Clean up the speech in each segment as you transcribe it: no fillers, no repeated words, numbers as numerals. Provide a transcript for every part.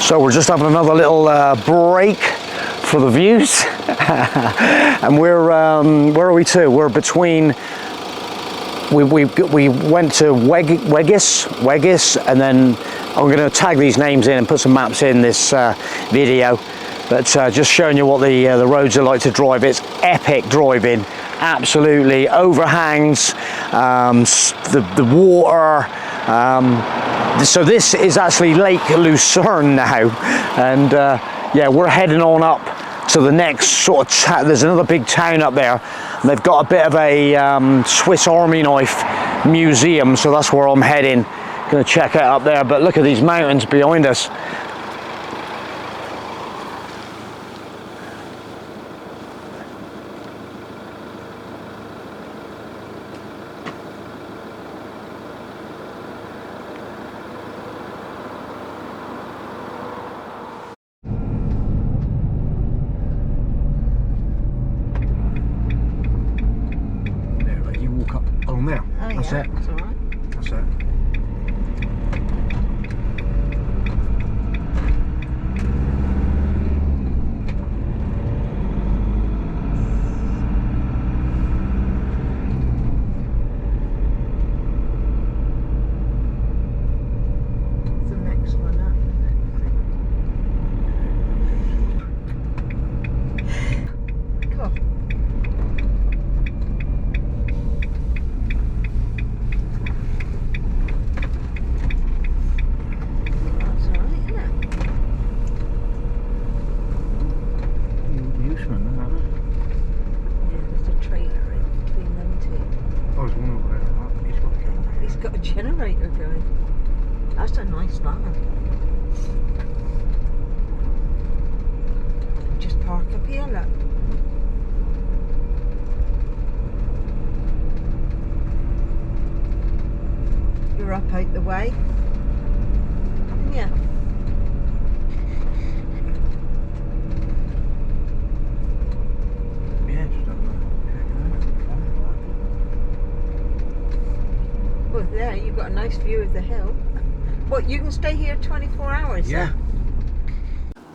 So we're just having another little break for the views, and we're where are we to? We're between. We went to Weggis, and then I'm going to tag these names in and put some maps in this video. But just showing you what the roads are like to drive. It's epic driving, absolutely. Overhangs, the water. So this is actually Lake Lucerne now, and yeah, we're heading on up to the next sort of there's another big town up there, and they've got a bit of a Swiss Army knife museum, so that's where I'm heading. Gonna check it out up there. But look at these mountains behind us. Along there. Oh, that's yeah, it. that's all right. That's it. It's the next one up, isn't it? Cool. Got a generator going. That's a nice van. Just park up here, look. You're up out the way, haven't you? Yeah, just have Well, there you've got a nice view of the hill. What, you can stay here 24 hours? yeah.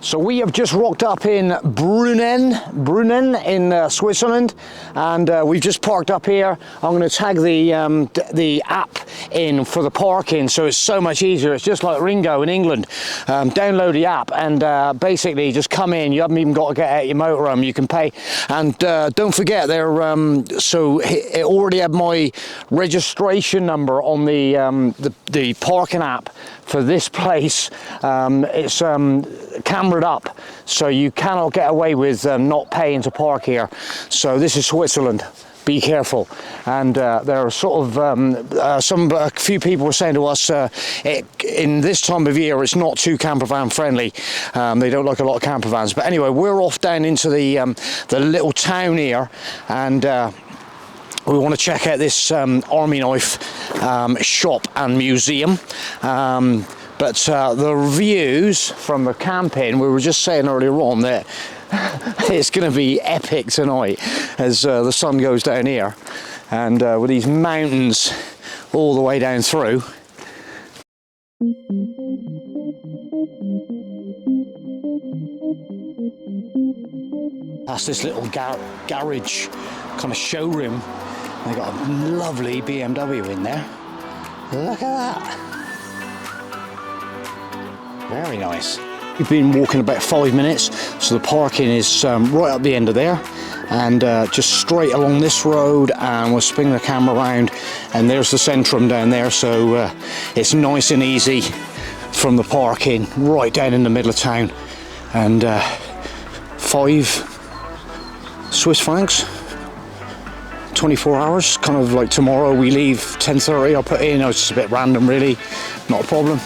So we have just rocked up in Brunnen in Switzerland, and we've just parked up here. I'm going to tag the app in for the parking, so it's so much easier. It's just like Ringo in England. Download the app and basically just come in. You haven't even got to get out your motorhome. You can pay, and don't forget they're so it already had my registration number on the parking app for this place. It's cameraed up, so you cannot get away with not paying to park here. So this is Switzerland. Be careful. And there are sort of a few people were saying to us in this time of year it's not too camper van friendly. They don't like a lot of camper vans. But anyway, we're off down into the little town here, and we want to check out this army knife shop and museum. But the views from the camping, we were just saying earlier on that it's going to be epic tonight as the sun goes down here, and with these mountains all the way down through. That's this little garage kind of showroom. They got a lovely BMW in there. Look at that. Very nice. We've been walking about 5 minutes, so the parking is right up the end of there, and just straight along this road, and we'll spin the camera around, and there's the Centrum down there, so it's nice and easy from the parking right down in the middle of town. And 5 Swiss francs, 24 hours, kind of like tomorrow we leave 10:30. I'll put in, it's just a bit random really, not a problem.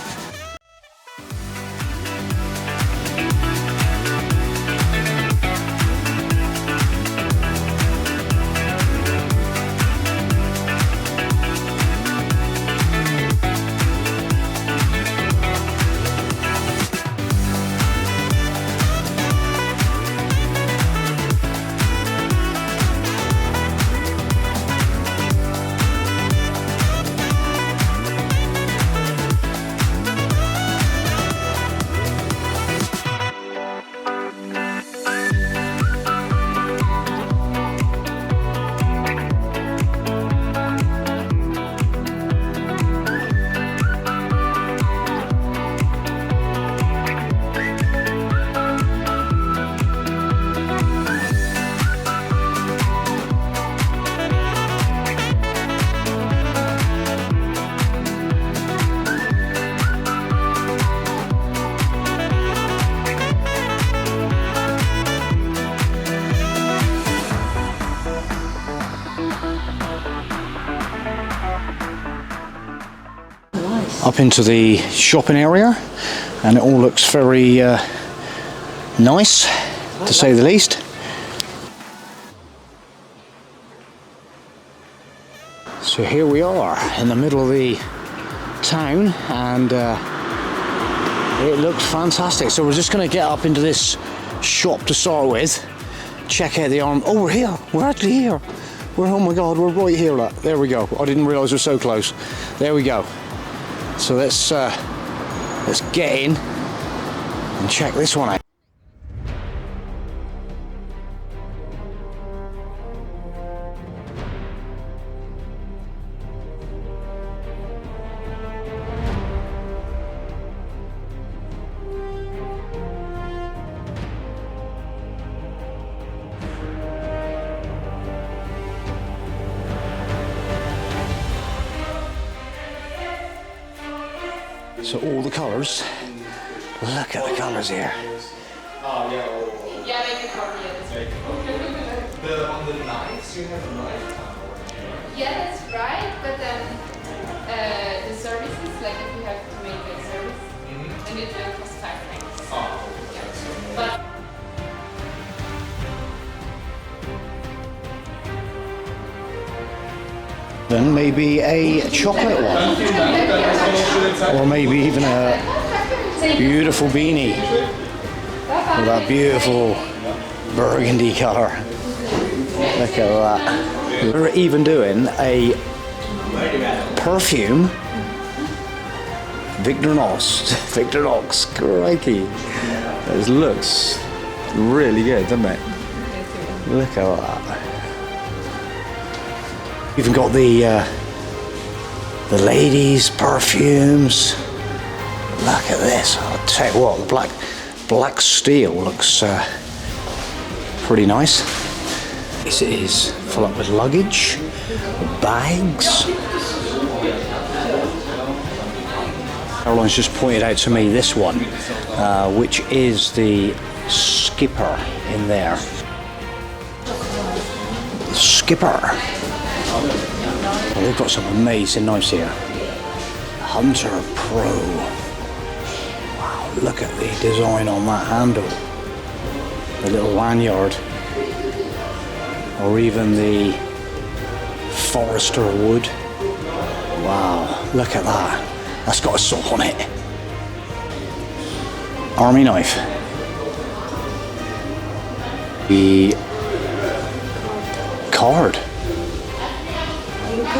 up into the shopping area, and it all looks very nice, to say the least. So here we are in the middle of the town, and it looks fantastic. So we're just going to get up into this shop to start with, check out the arm. Oh, we're here. We're actually here. Oh my God, we're right here. Look. There we go. I didn't realise we're so close. There we go. So let's get in and check this one out. So all the colours, look at the colours here. On the knives, you have a knife? Yeah, that's right, but then the services, like if you have to make a service, then it will cost 5 francs. Yeah. But Then maybe a chocolate one, or maybe even a beautiful beanie with that beautiful burgundy colour. Look at that. We're even doing a perfume. Victorinox, crikey. This looks really good, doesn't it? Look at that. Even got the ladies' perfumes. Look at this. I'll tell you what, the black steel looks pretty nice. This is full up with luggage, bags. Caroline's just pointed out to me this one, which is the Skipper in there. Skipper. Well, they've got some amazing knives here. Hunter Pro. Wow, look at the design on that handle. The little lanyard. Or even the Forester wood. Wow, look at that. That's got a saw on it. Army knife. The card.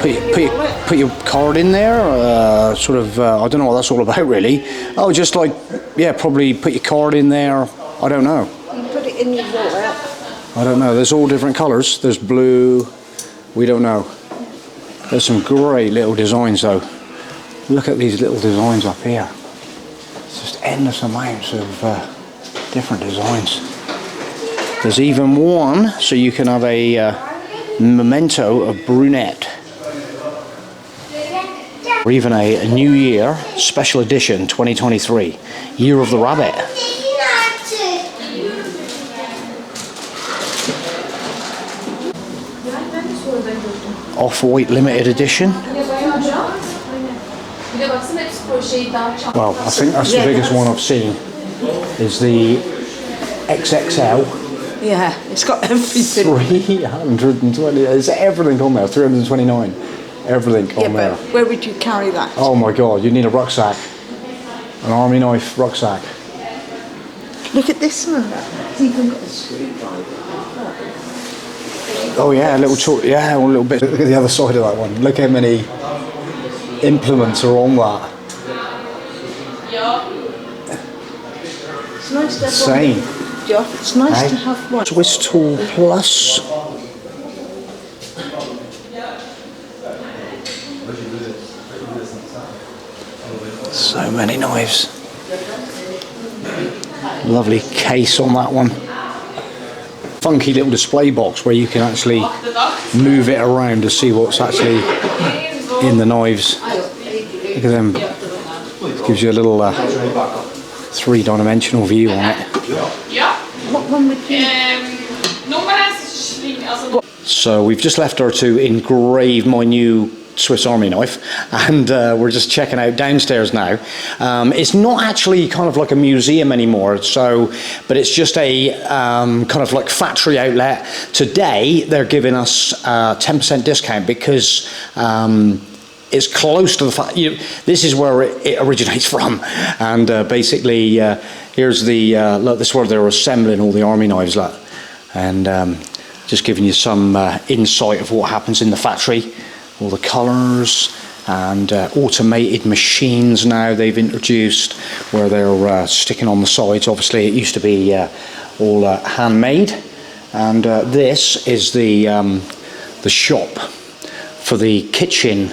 Put your card in there, I don't know what that's all about really. Oh, just like, yeah, probably put your card in there, I don't know. You put it in your wallet. I don't know, there's all different colours, there's blue, we don't know. There's some great little designs though. Look at these little designs up here. It's just endless amounts of different designs. There's even one, so you can have a memento of brunette. Or even a New Year special edition 2023, Year of the Rabbit. Off-White limited edition. Well, I think that's the biggest one I've seen, is the XXL. Yeah, it's got everything. 320, there's everything on there, 329. Everything on there. But where would you carry that? Oh my God, you need a rucksack. An army knife rucksack. Look at this one. It's even got a screwdriver. Oh yeah, a little little bit. Look at the other side of that one. Look how many implements are on that. It's nice to have Same. one. It's nice to have one. Swiss Tool Plus. So many knives. Lovely case on that one. Funky little display box where you can actually move it around to see what's actually in the knives. Look at them. It gives you a little three-dimensional view on it. What one would you? So we've just left her to engrave my new Swiss Army knife, and we're just checking out downstairs now. It's not actually kind of like a museum anymore, but it's just a kind of like factory outlet. Today they're giving us 10% discount because it's close to the this is where it originates from, and basically here's the look, this is where they're assembling all the army knives, look, and just giving you some insight of what happens in the factory. All the colours and automated machines now they've introduced where they're sticking on the sides. Obviously it used to be all handmade, and this is the shop for the kitchen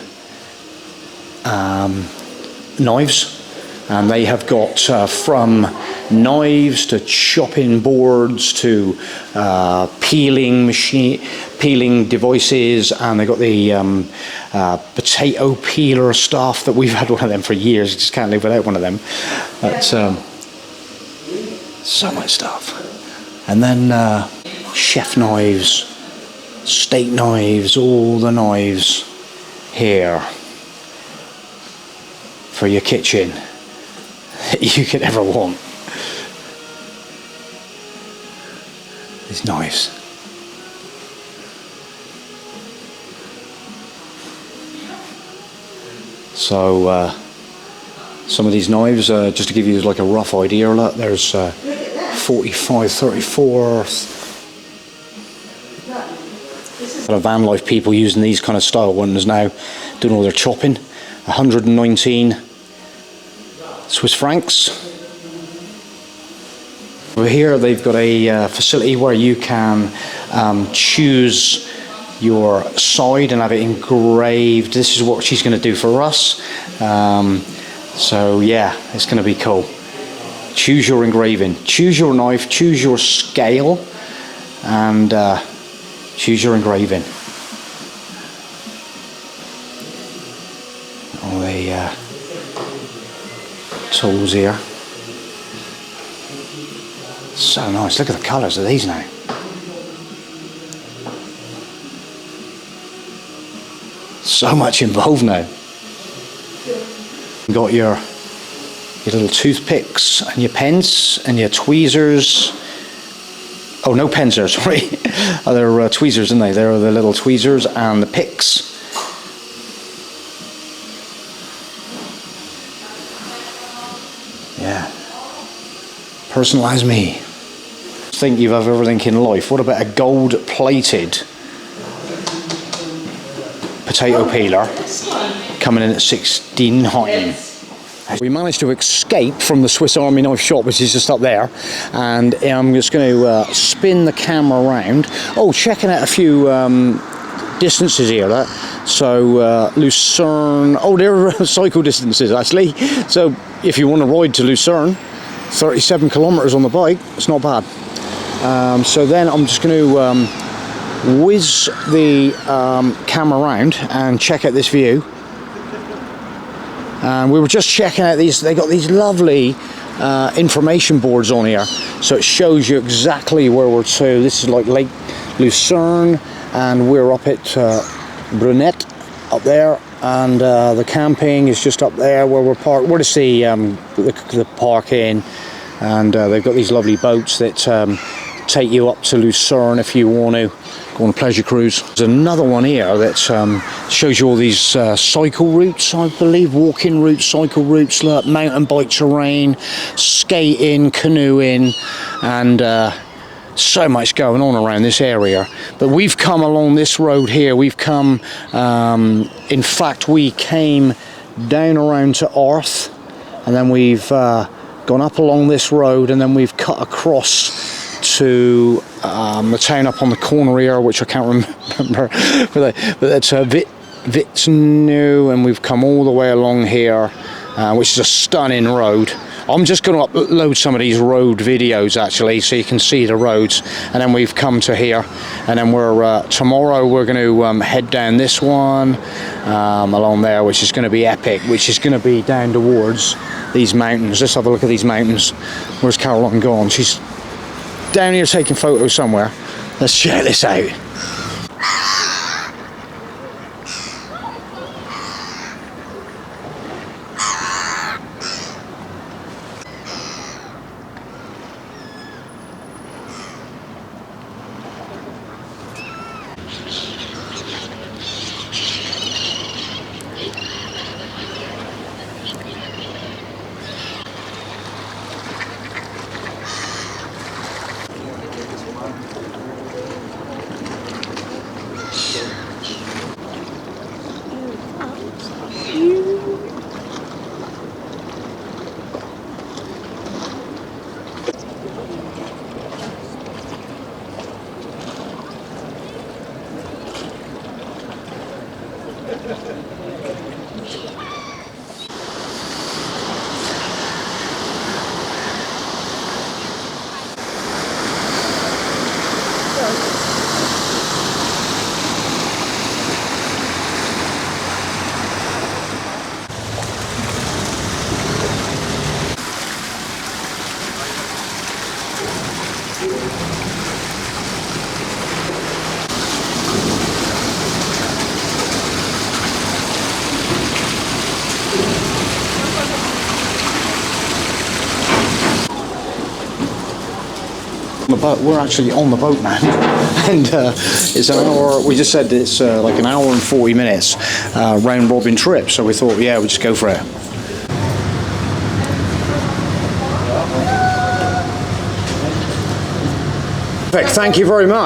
knives, and they have got from knives to chopping boards to peeling devices, and they got the potato peeler stuff that we've had one of them for years. Just can't live without one of them. But so much stuff. And then chef knives, steak knives, all the knives here for your kitchen that you could ever want. These knives. So some of these knives, just to give you like a rough idea, look, there's 45, 34. A lot of van life people using these kind of style ones now, doing all their chopping. 119 Swiss francs. Over here they've got a facility where you can choose your side and have it engraved. This is what she's going to do for us. So yeah, it's going to be cool. Choose your engraving, choose your knife, choose your scale, and choose your engraving. All the tools here. So nice. Look at the colours of these now. So much involved now. You got your little toothpicks and your pens and your tweezers. Oh, no pens there, sorry. Oh, they're tweezers, aren't they? They're the little tweezers and the picks. Yeah. Personalise me. Think you have everything in life. What about a gold-plated potato peeler coming in at 16.9? We managed to escape from the Swiss Army knife shop, which is just up there, and I'm just going to spin the camera around. Oh, checking out a few distances here. So Lucerne. Oh, they're cycle distances actually. So if you want to ride to Lucerne, 37 kilometers on the bike, it's not bad. So then I'm just going to whiz the camera around and check out this view. And we were just checking out these. They got these lovely information boards on here, so it shows you exactly where we're to. This is like Lake Lucerne, and we're up at Brunet up there, and the camping is just up there where we're parked. Where to see the parking, and they've got these lovely boats that take you up to Lucerne if you want to go on a pleasure cruise. There's another one here that shows you all these cycle routes, I believe, walking routes, cycle routes, like mountain bike terrain, skating, canoeing, and so much going on around this area. But we've come along this road here. We've come, in fact, we came down around to Arth, and then we've gone up along this road, and then we've cut across to the town up on the corner here, which I can't remember, but that's Vitsnu, and we've come all the way along here, which is a stunning road. I'm just going to upload some of these road videos actually, so you can see the roads. And then we've come to here, and then we're tomorrow we're going to head down this one along there, which is going to be epic, which is going to be down towards these mountains. Let's have a look at these mountains. Where's Caroline gone? She's down here taking photos somewhere. Let's check this out. But we're actually on the boat now, and it's an hour. We just said it's like an hour and 40 minutes round robin trip. So we thought, yeah, we'll just go for it. Perfect. Thank you very much.